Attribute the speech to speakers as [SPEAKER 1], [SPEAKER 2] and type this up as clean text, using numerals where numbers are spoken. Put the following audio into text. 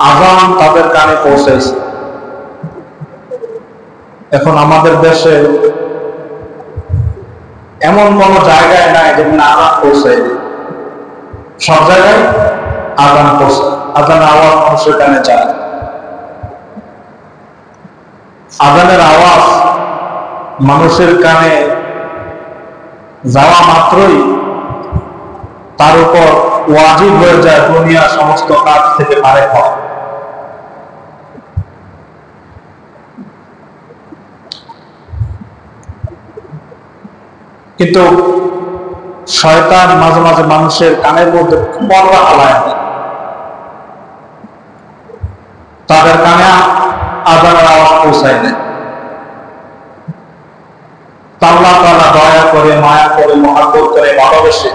[SPEAKER 1] আযান তাদের কানে পৌঁছাইছে। এখন আমাদের দেশে এমন কোন জায়গায় নাই যেখানে আযান পৌঁছায়। সব জায়গায় আযান পৌঁছায়, আযানের আওয়াজ মানুষের কানে যায়। আযানের আওয়াজ মানুষের কানে যাওয়া মাত্রই তার উপর ওয়াজিব হয়ে যায় দুনিয়ার সমস্ত কাজ থেকে ফারেক হওয়া। কিন্তু শয়তান মাঝে মাঝে মানুষের কানের মধ্যে পর্দা হালায়, তাদের কানে আযানের আওয়াজ পৌঁছায় না। আল্লাহ তাআলা দয়া করে, মায়া করে, মহব্বত করে, ভালোবেসে